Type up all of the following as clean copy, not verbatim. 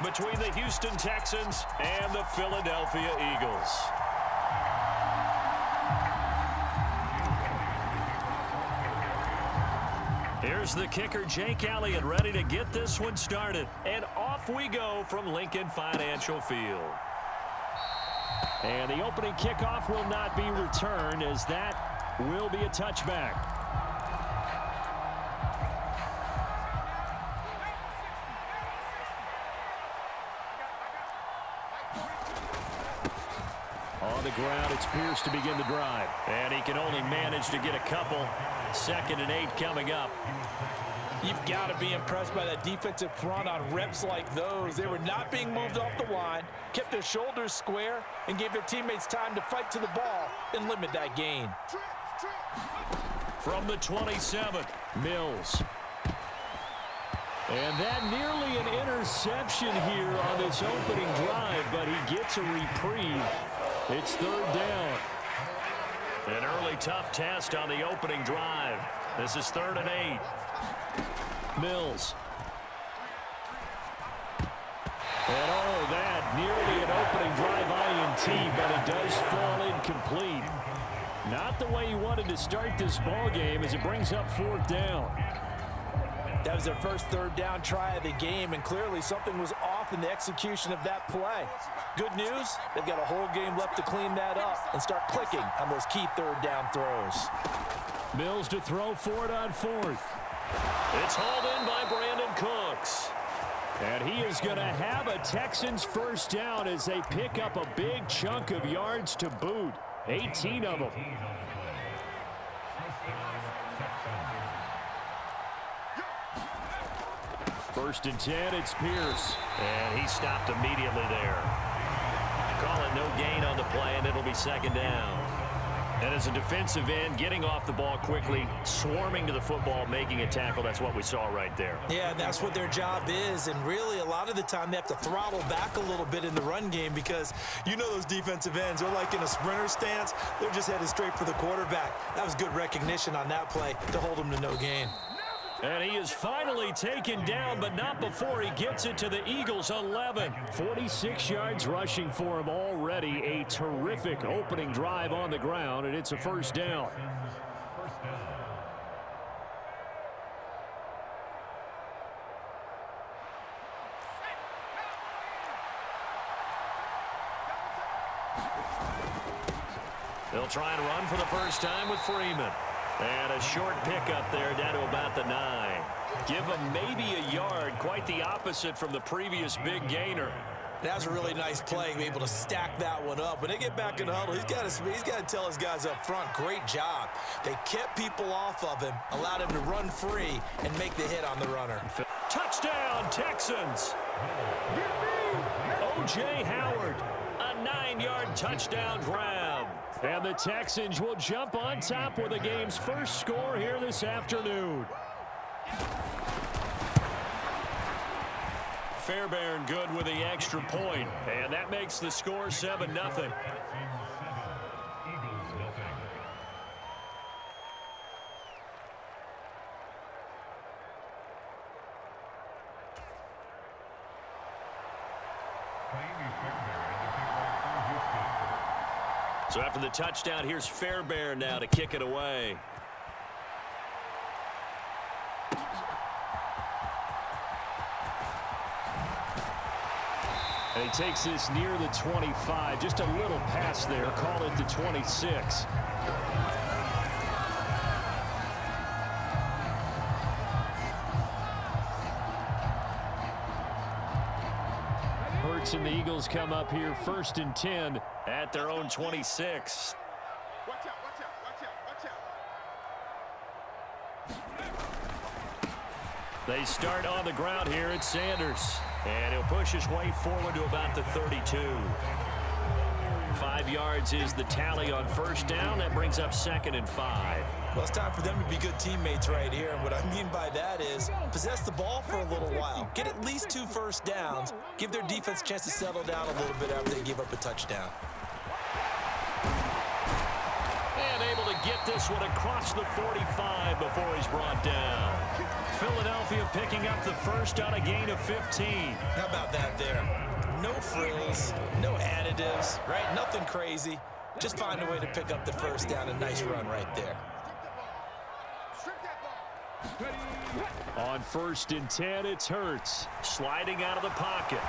between the Houston Texans and the Philadelphia Eagles. Here's the kicker, Jake Elliott, ready to get this one started. And off we go from Lincoln Financial Field. And the opening kickoff will not be returned, as that will be a touchback. On the ground, it's Pierce to begin the drive. And he can only manage to get a couple. 2nd and 8 coming up. You've got to be impressed by that defensive front on reps like those. They were not being moved off the line, kept their shoulders square, and gave their teammates time to fight to the ball and limit that gain. From the 27, Mills. And that nearly an interception here on this opening drive, but he gets a reprieve. It's 3rd down. An early tough test on the opening drive. This is 3rd and 8. Mills. And oh, that nearly an opening drive INT, but it does fall incomplete. Not the way he wanted to start this ball game as it brings up 4th down. That was their first 3rd down try of the game, and clearly something was off in the execution of that play. Good news, they've got a whole game left to clean that up and start clicking on those key 3rd down throws. Mills to throw for it on 4th. It's hauled in by Brandon Cooks. And he is going to have a Texans first down as they pick up a big chunk of yards to boot. 18 of them. First and 10, it's Pierce. And he stopped immediately there. Calling no gain on the play, and it'll be 2nd down. And as a defensive end, getting off the ball quickly, swarming to the football, making a tackle, that's what we saw right there. Yeah, that's what their job is, and really a lot of the time they have to throttle back a little bit in the run game because you know those defensive ends, they're like in a sprinter stance, they're just headed straight for the quarterback. That was good recognition on that play to hold them to no gain. And he is finally taken down, but not before he gets it to the Eagles' 11. 46 yards rushing for him already. A terrific opening drive on the ground, and it's a first down. They'll try and run for the first time with Freeman. And a short pickup there down to about the 9. Give him maybe a yard, quite the opposite from the previous big gainer. That's a really nice play, be able to stack that one up. When they get back in the huddle, he's got to tell his guys up front, great job. They kept people off of him, allowed him to run free, and make the hit on the runner. Touchdown, Texans! O.J. Howard, a 9-yard touchdown grab. And the Texans will jump on top with the game's first score here this afternoon. Fairbairn good with the extra point, and that makes the score 7-0. So after the touchdown, here's Fairbairn now to kick it away. And he takes this near the 25. Just a little pass there. Call it the 26. Hurts and the Eagles come up here 1st and 10 at their own 26. Watch out, watch out, watch out, watch out. They start on the ground here at Sanders. And he'll push his way forward to about the 32. 5 yards is the tally on first down. That brings up 2nd and 5. Well, it's time for them to be good teammates right here. And what I mean by that is possess the ball for a little while. Get at least 2 first downs. Give their defense a chance to settle down a little bit after they give up a touchdown. And unable to get this one across the 45 before he's brought down. Philadelphia picking up the first on a gain of 15. How about that there? No frills, no additives, right? Nothing crazy. Just find a way to pick up the first down. A nice run right there. On 1st and 10, it's Hurts sliding out of the pocket.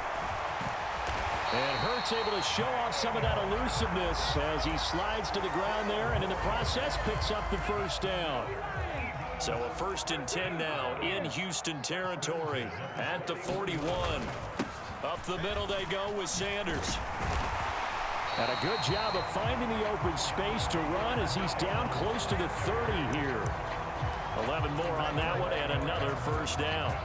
And Hurts able to show off some of that elusiveness as he slides to the ground there, and in the process picks up the first down. So a 1st and 10 now in Houston territory at the 41. Up the middle they go with Sanders. And a good job of finding the open space to run as he's down close to the 30 here. 11 more on that one and another first down.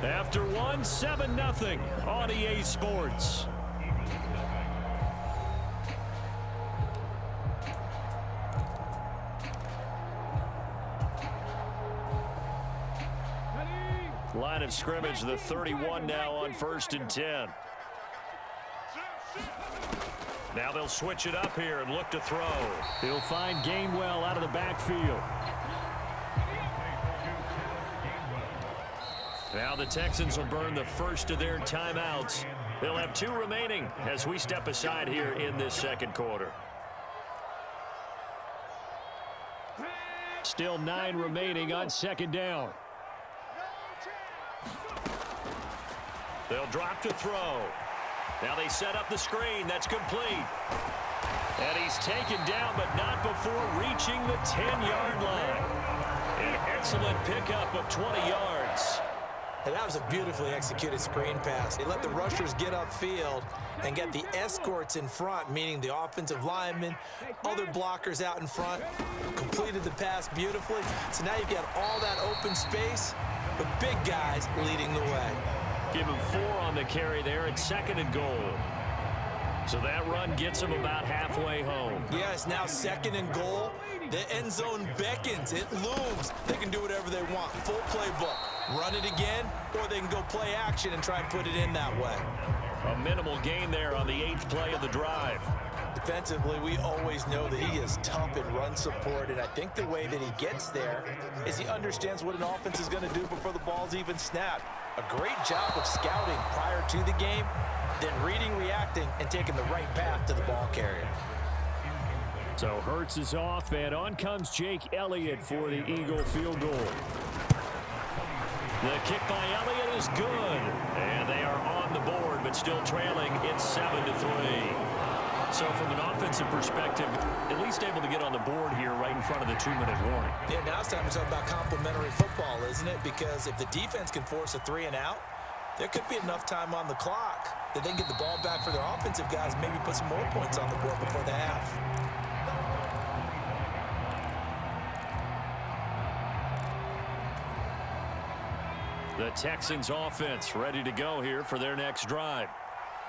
After one, 7-0 on EA Sports. Line of scrimmage, the 31 now on 1st and 10. Now they'll switch it up here and look to throw. He'll find Gainwell out of the backfield. Now the Texans will burn the first of their timeouts. They'll have 2 remaining as we step aside here in this second quarter. Still 9 remaining on 2nd down. They'll drop to throw. Now they set up the screen. That's complete. And he's taken down, but not before reaching the 10-yard line. An excellent pickup of 20 yards. And that was a beautifully executed screen pass. They let the rushers get upfield and get the escorts in front, meaning the offensive linemen, other blockers out in front, completed the pass beautifully. So now you've got all that open space with big guys leading the way. Give him 4 on the carry there at 2nd and goal. So that run gets him about halfway home. Yeah, it's now 2nd and goal. The end zone beckons. It looms. They can do whatever they want. Full playbook. Run it again, or they can go play action and try and put it in that way. A minimal gain there on the 8th play of the drive. Defensively, we always know that he is tough in run support, and I think the way that he gets there is he understands what an offense is going to do before the ball's even snapped. A great job of scouting prior to the game, then reading, reacting, and taking the right path to the ball carrier. So Hurts is off, and on comes Jake Elliott for the Eagle field goal. The kick by Elliott is good, and they are on the board, but still trailing. It's 7-3. So from an offensive perspective, at least able to get on the board here right in front of the 2-minute warning. Yeah, now it's time to talk about complementary football, isn't it? Because if the defense can force a 3 and out, there could be enough time on the clock that they can get the ball back for their offensive guys, maybe put some more points on the board before the half. The Texans offense ready to go here for their next drive.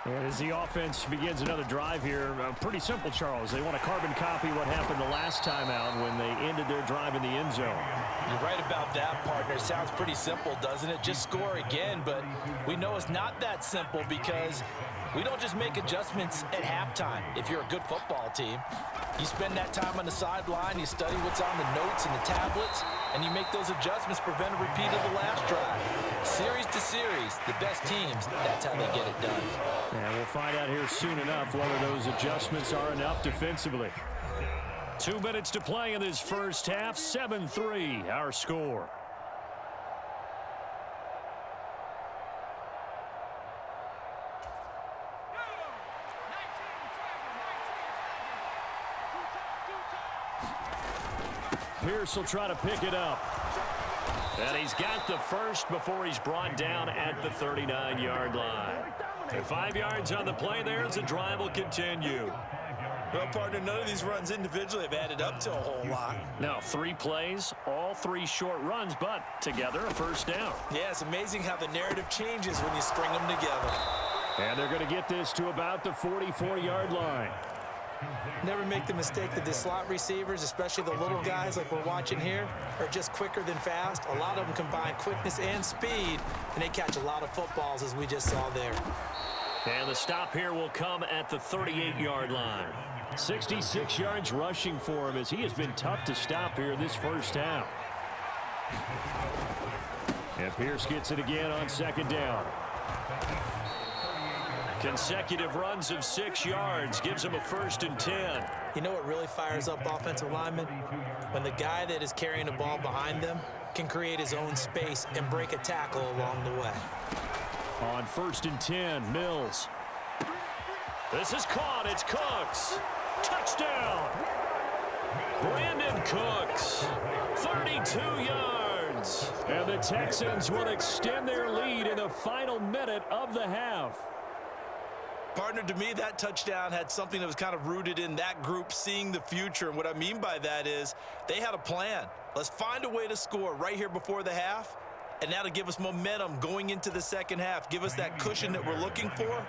And as the offense begins another drive here, pretty simple, Charles. They want to carbon copy what happened the last time out when they ended their drive in the end zone. You're right about that, partner. Sounds pretty simple, doesn't it? Just score again, but we know it's not that simple because we don't just make adjustments at halftime. If you're a good football team, you spend that time on the sideline, you study what's on the notes and the tablets, and you make those adjustments, prevent a repeat of the last drive. Series to series, the best teams, that's how they get it done. And we'll find out here soon enough whether those adjustments are enough defensively. 2 minutes to play in this first half. 7-3, our score. Pierce will try to pick it up. And he's got the first before he's brought down at the 39-yard line. And 5 yards on the play there as the drive will continue. Well, partner, none of these runs individually have added up to a whole lot. Now 3 plays, all 3 short runs, but together a first down. Yeah, it's amazing how the narrative changes when you string them together. And they're going to get this to about the 44-yard line. Never make the mistake that the slot receivers, especially the little guys like we're watching here, are just quicker than fast. A lot of them combine quickness and speed, and they catch a lot of footballs, as we just saw there. And the stop here will come at the 38-yard line. 66 yards rushing for him as he has been tough to stop here in this first half. And Pierce gets it again on second down. Consecutive runs of 6 yards gives him a 1st and 10. You know what really fires up offensive linemen? When the guy that is carrying the ball behind them can create his own space and break a tackle along the way. On 1st and 10, Mills. This is caught. It's Cooks. Touchdown. Brandon Cooks. 32 yards. And the Texans will extend their lead in the final minute of the half. Partner, to me, that touchdown had something that was kind of rooted in that group seeing the future. And what I mean by that is they had a plan. Let's find a way to score right here before the half. And that'll give us momentum going into the second half. Give us that cushion that we're looking for.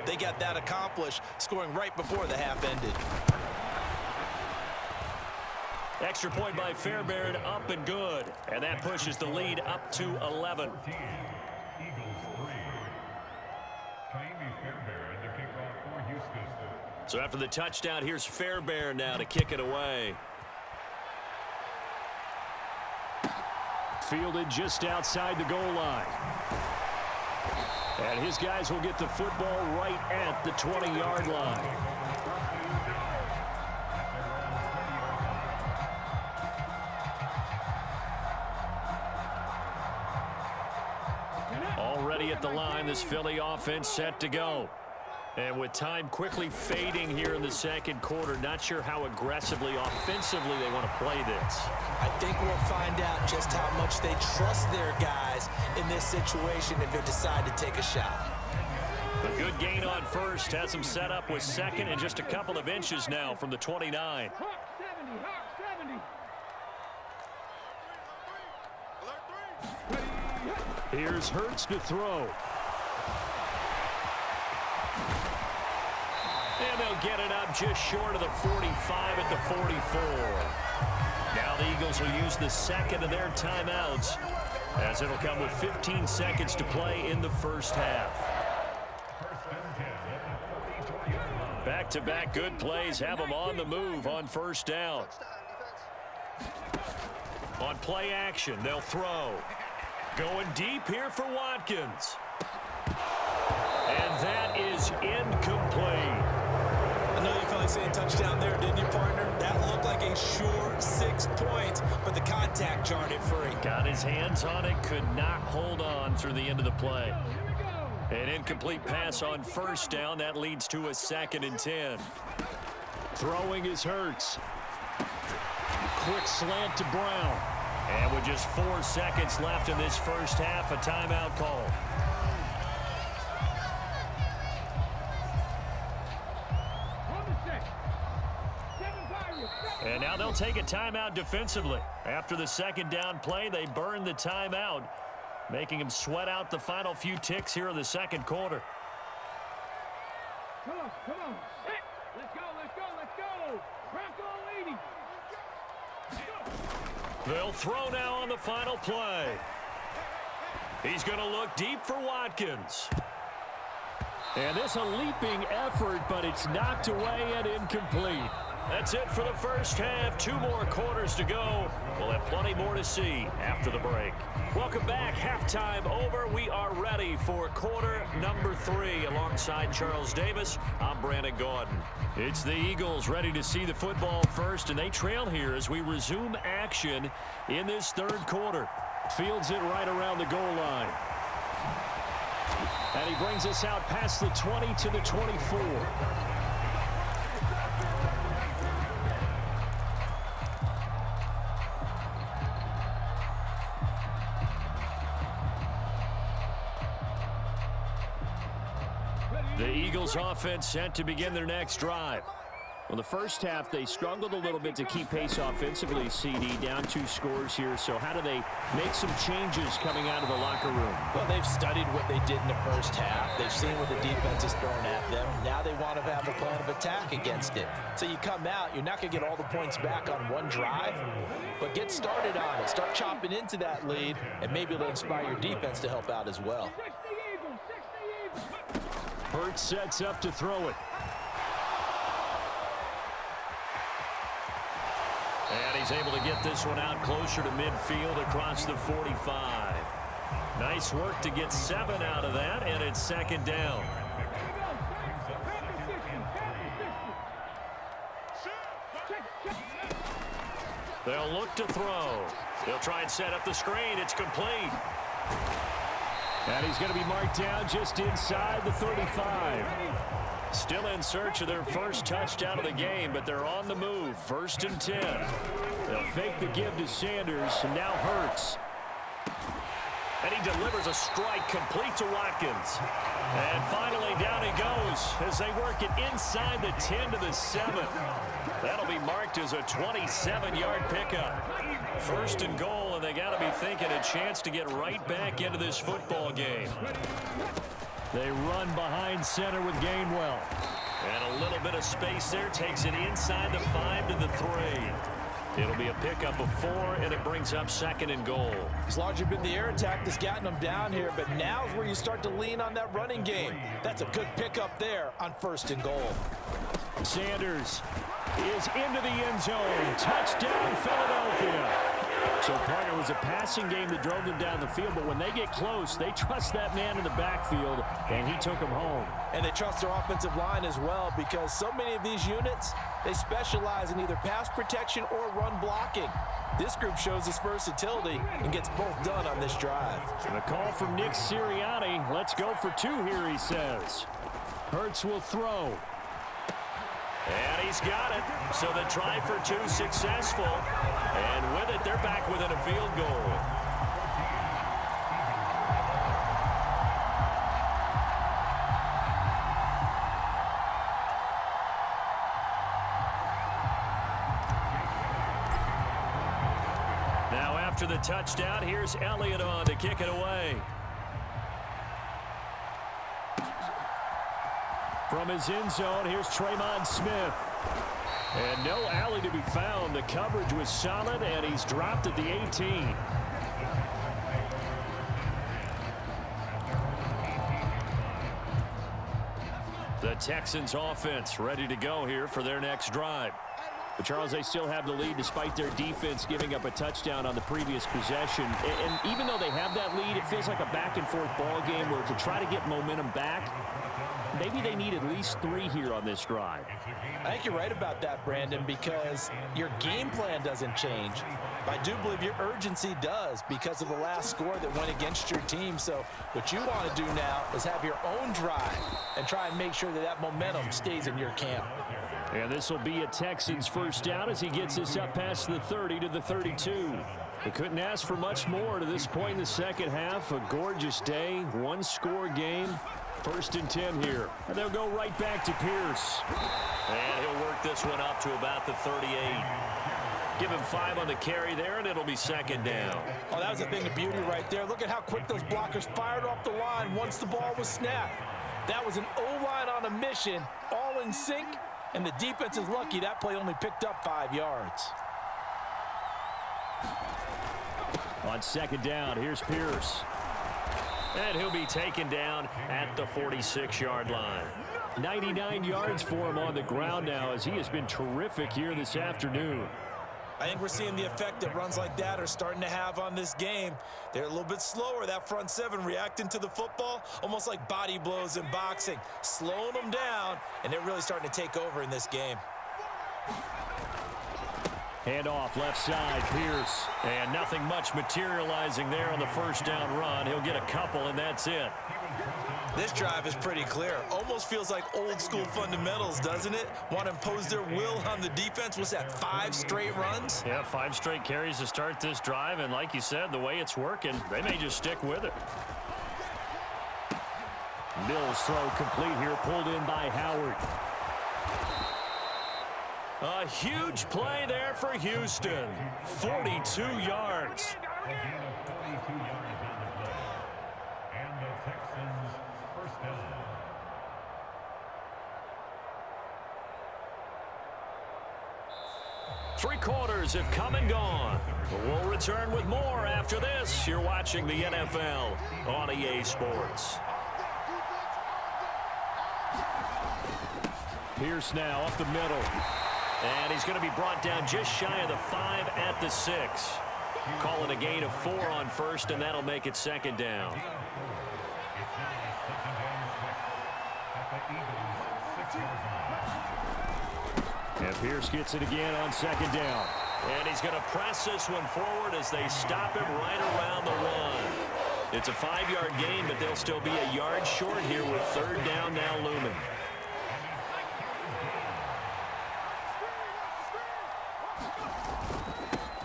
They got that accomplished, scoring right before the half ended. Extra point by Fairbairn, up and good. And that pushes the lead up to 11. So after the touchdown, here's Fairbairn now to kick it away. Fielded just outside the goal line. And his guys will get the football right at the 20-yard line. Already at the line, this Philly offense set to go. And with time quickly fading here in the second quarter, not sure how aggressively, offensively they want to play this. I think we'll find out just how much they trust their guys in this situation if they decide to take a shot. A good gain on first has them set up with second and just a couple of inches now from the 29. Here's Hurts to throw. And they'll get it up just short of the 45 at the 44. Now the Eagles will use the second of their timeouts as it'll come with 15 seconds to play in the first half. Back-to-back good plays have them on the move on first down. On play action, they'll throw. Going deep here for Watkins. And that is incomplete. I know you felt like saying touchdown there, didn't you, partner? That looked like a sure 6 points, but the contact jarred it free. Got his hands on it, could not hold on through the end of the play. An incomplete pass on first down. That leads to a 2nd and 10. Throwing is Hurts. Quick slant to Brown. And with just 4 seconds left in this first half, a timeout call. And now they'll take a timeout defensively. After the second down play, they burn the timeout, making them sweat out the final few ticks here in the second quarter. Come on. Let's go. Bronco 80. They'll throw now on the final play. He's going to look deep for Watkins. And this a leaping effort, but it's knocked away and incomplete. That's it for the first half. 2 more quarters to go. We'll have plenty more to see after the break. Welcome back. Halftime over. We are ready for quarter number 3. Alongside Charles Davis, I'm Brandon Gaudin. It's the Eagles ready to see the football first, and they trail here as we resume action in this third quarter. Fields it right around the goal line. And he brings us out past the 20 to the 24. The Eagles offense set to begin their next drive. Well, the first half, they struggled a little bit to keep pace offensively, CD, down 2 scores here. So how do they make some changes coming out of the locker room? Well, they've studied what they did in the first half. They've seen what the defense is throwing at them. Now they want to have a plan of attack against it. So you come out, you're not going to get all the points back on one drive, but get started on it. Start chopping into that lead, and maybe it'll inspire your defense to help out as well. Hurts sets up to throw it. And he's able to get this one out closer to midfield across the 45. Nice work to get 7 out of that, and it's second down. They'll look to throw. They'll try and set up the screen. It's complete. And he's going to be marked down just inside the 35. Still in search of their first touchdown of the game, but they're on the move. 1st and 10. They'll fake the give to Sanders, and now Hurts. And he delivers a strike complete to Watkins. And finally down he goes as they work it inside the 10 to the 7. That'll be marked as a 27-yard pickup. 1st and goal, and they got to be thinking a chance to get right back into this football game. They run behind center with Gainwell. And a little bit of space there takes it inside the 5 to the 3. It'll be a pickup of 4, and it brings up 2nd and goal. It's largely been the air attack that's gotten them down here, but now is where you start to lean on that running game. That's a good pickup there on 1st and goal. Sanders is into the end zone. Touchdown, Philadelphia. So, partner, it was a passing game that drove them down the field, but when they get close, they trust that man in the backfield, and he took them home. And they trust their offensive line as well, because so many of these units, they specialize in either pass protection or run blocking. This group shows its versatility and gets both done on this drive. And the call from Nick Sirianni. Let's go for 2 here, he says. Hurts will throw. And he's got it. So the try for 2 successful. And with it, they're back within a field goal. Now after the touchdown, here's Elliott on to kick it away. From his end zone, here's Traymon Smith. And no alley to be found. The coverage was solid, and he's dropped at the 18. The Texans offense ready to go here for their next drive. But Charles, they still have the lead despite their defense giving up a touchdown on the previous possession. And even though they have that lead, it feels like a back-and-forth ball game where to try to get momentum back, maybe they need at least 3 here on this drive. I think you're right about that, Brandon, because your game plan doesn't change. I do believe your urgency does because of the last score that went against your team. So what you want to do now is have your own drive and try and make sure that that momentum stays in your camp. And this will be a Texans first down as he gets this up past the 30 to the 32. They couldn't ask for much more to this point in the second half. A gorgeous day, 1-score game. 1st and 10 here. And they'll go right back to Pierce. And he'll work this one up to about the 38. Give him 5 on the carry there, and it'll be 2nd down. Oh, that was a thing of beauty right there. Look at how quick those blockers fired off the line once the ball was snapped. That was an O-line on a mission, all in sync, and the defense is lucky that play only picked up 5 yards. On 2nd down, here's Pierce. And he'll be taken down at the 46-yard line. 99 yards for him on the ground now as he has been terrific here this afternoon. I think we're seeing the effect that runs like that are starting to have on this game. They're a little bit slower, that front 7 reacting to the football, almost like body blows in boxing, slowing them down, and they're really starting to take over in this game. Handoff left side, Pierce. And nothing much materializing there on the first down run. He'll get a couple, and that's it. This drive is pretty clear. Almost feels like old school fundamentals, doesn't it? Want to impose their will on the defense. What's that, 5 straight runs? Yeah, 5 straight carries to start this drive. And like you said, the way it's working, they may just stick with it. Mills' throw complete here, pulled in by Howard. A huge play there for Houston. 42 yards. A gain of 42 yards on the play. And the Texans first down. Three quarters have come and gone. We'll return with more after this. You're watching the NFL on EA Sports. Pierce now up the middle. And he's going to be brought down just shy of the 5 at the 6. Call it a gain of 4 on first, and that'll make it second down. And Pierce gets it again on second down. And he's going to press this one forward as they stop him right around the 1. It's a 5-yard gain, but they'll still be a yard short here with third down now looming.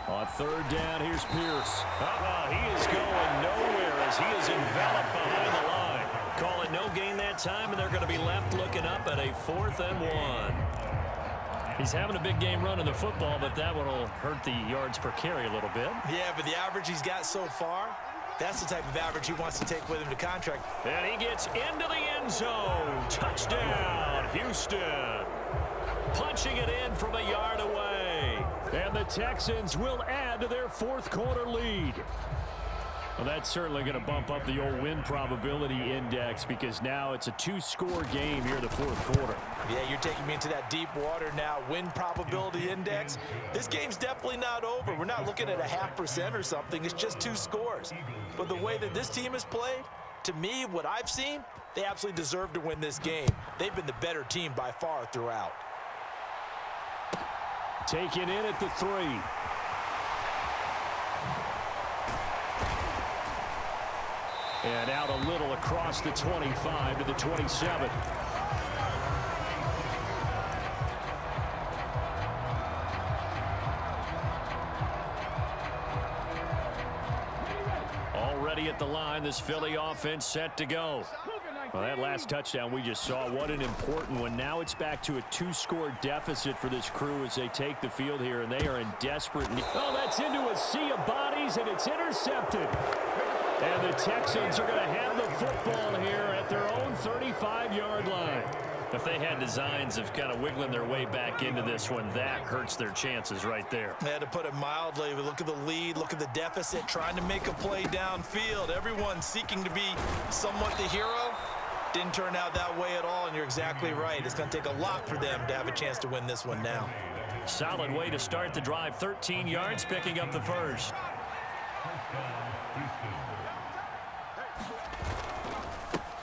On third down, here's Pierce. He is going nowhere as he is enveloped behind the line. Call it no gain that time, and they're going to be left looking up at a 4th and 1. He's having a big game running the football, but that one will hurt the yards per carry a little bit. Yeah, but the average he's got so far, that's the type of average he wants to take with him to contract. And he gets into the end zone. Touchdown, Houston. Punching it in from a yard away. And the Texans will add to their 4th quarter lead. Well, that's certainly going to bump up the old win probability index because now it's a 2-score game here in the 4th quarter. Yeah, you're taking me into that deep water now. Win probability index. This game's definitely not over. We're not looking at a 0.5% or something. It's just 2 scores. But the way that this team has played, to me, what I've seen, they absolutely deserve to win this game. They've been the better team by far throughout. Taken in at the 3. And out a little across the 25 to the 27. Already at the line, this Philly offense set to go. Well, that last touchdown we just saw, what an important one. Now it's back to a 2-score deficit for this crew as they take the field here, and they are in desperate need. Oh, that's into a sea of bodies, and it's intercepted. And the Texans are going to have the football here at their own 35-yard line. If they had designs of kind of wiggling their way back into this one, that hurts their chances right there. Yeah, to put it mildly, we look at the lead, look at the deficit, trying to make a play downfield. Everyone seeking to be somewhat the hero. Didn't turn out that way at all, and you're exactly right. It's going to take a lot for them to have a chance to win this one now. Solid way to start the drive. 13 yards, picking up the first.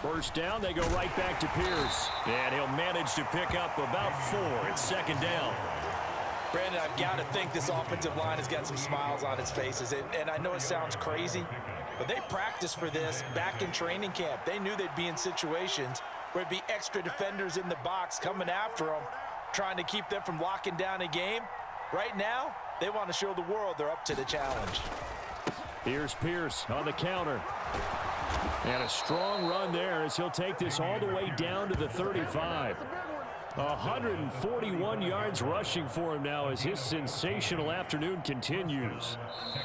First down, they go right back to Pierce. And he'll manage to pick up about 4. It's second down. Brandon, I've got to think this offensive line has got some smiles on its faces. And I know it sounds crazy, but they practiced for this back in training camp. They knew they'd be in situations where it'd be extra defenders in the box coming after them, trying to keep them from locking down a game. Right now, they want to show the world they're up to the challenge. Here's Pierce on the counter. And a strong run there as he'll take this all the way down to the 35. 141 yards rushing for him now as his sensational afternoon continues.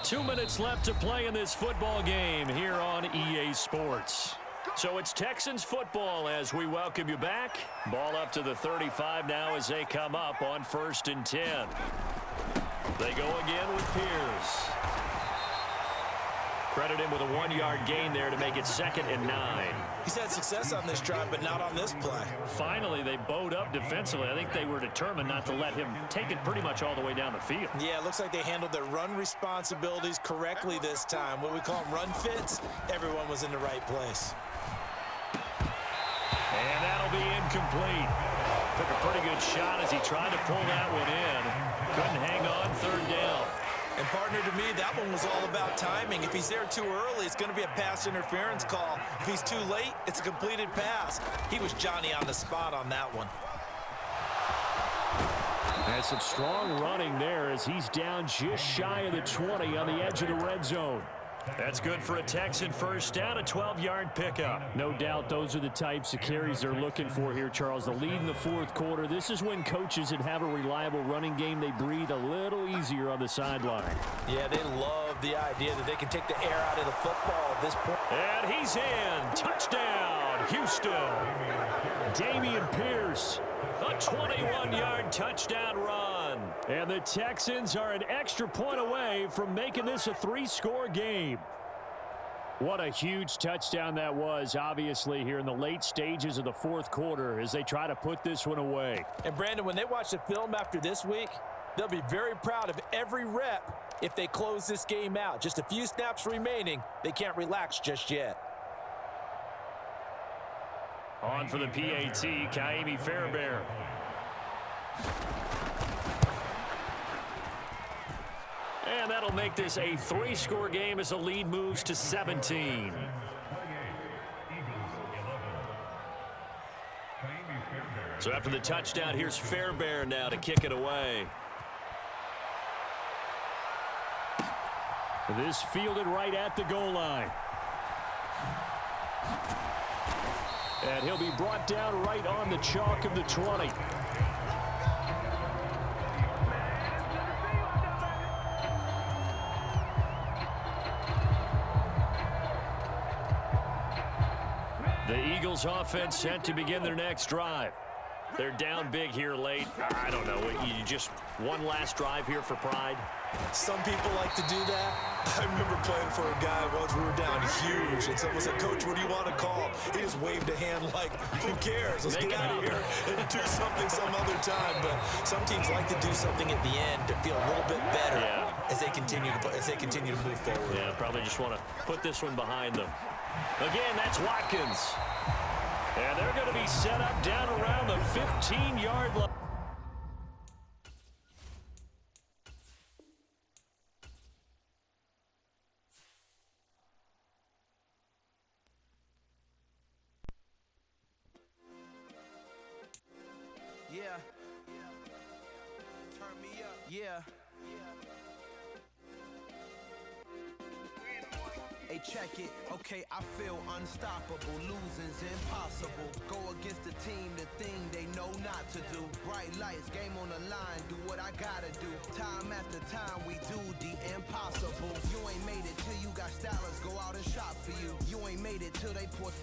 2 minutes left to play in this football game here on EA Sports. So it's Texans football as we welcome you back. Ball up to the 35 now as they come up on 1st and 10. They go again with Pierce. Credit him with a 1-yard gain there to make it 2nd and 9. He's had success on this drive, but not on this play. Finally, they bowed up defensively. I think they were determined not to let him take it pretty much all the way down the field. Yeah, it looks like they handled their run responsibilities correctly this time. What we call them run fits, everyone was in the right place. And that'll be incomplete. Took a pretty good shot as he tried to pull that one in. Couldn't hang on, 3rd down. And partner, to me, that one was all about timing. If he's there too early, it's going to be a pass interference call. If he's too late, it's a completed pass. He was Johnny on the spot on that one. And some strong running there as he's down just shy of the 20 on the edge of the red zone. That's good for a Texan first down, a 12-yard pickup. No doubt those are the types of carries they're looking for here, Charles. The lead in the fourth quarter. This is when coaches that have a reliable running game, they breathe a little easier on the sideline. Yeah, they love the idea that they can take the air out of the football at this point. And he's in. Touchdown, Houston. Dameon Pierce. A 21-yard touchdown run. And the Texans are an extra point away from making this a 3-score game. What a huge touchdown that was, obviously, here in the late stages of the fourth quarter as they try to put this one away. And, Brandon, when they watch the film after this week, they'll be very proud of every rep if they close this game out. Just a few snaps remaining. They can't relax just yet. On for the PAT, Kaimi Fairbairn. And that'll make this a 3-score game as the lead moves to 17. So after the touchdown, here's Fairbairn now to kick it away. This fielded right at the goal line. And he'll be brought down right on the chalk of the 20. The Eagles offense set to begin their next drive. They're down big here late. I don't know. You just one last drive here for pride? Some people like to do that. I remember playing for a guy once. We were down huge, and someone said, "Coach, what do you want to call?" He just waved a hand like, "Who cares? Let's get out of here and do something some other time." But some teams like to do something at the end to feel a little bit better as they continue to move forward. Yeah, probably just want to put this one behind them. Again, that's Watkins. And they're going to be set up down around the 15-yard line. Yeah. Turn me up. Yeah. Hey, check it. Okay, I feel unstoppable. Losing's impossible. Go against the team, the thing they know not to do. Bright lights, game on the line. Do what I gotta do. Time after time, we do the impossible. You ain't made it till you got stylers go out and shop for you. You ain't made it till they put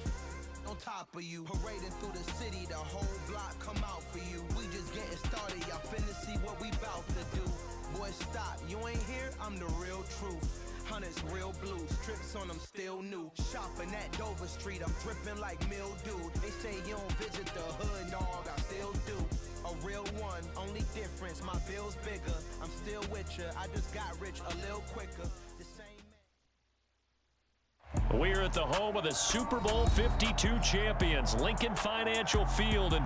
on top of you. Parading through the city, the whole block come out for you. We just getting started, y'all finna see what we bout to do. Boy, stop, you ain't here, I'm the real truth. Hunters real blue, strips on them still new. Shopping at Dover Street, I'm dripping like mildew. They say you don't visit the hood, dog, I still do. A real one, only difference, my bill's bigger. I'm still with ya, I just got rich a little quicker. The same man. We're at the home of the Super Bowl 52 champions, Lincoln Financial Field in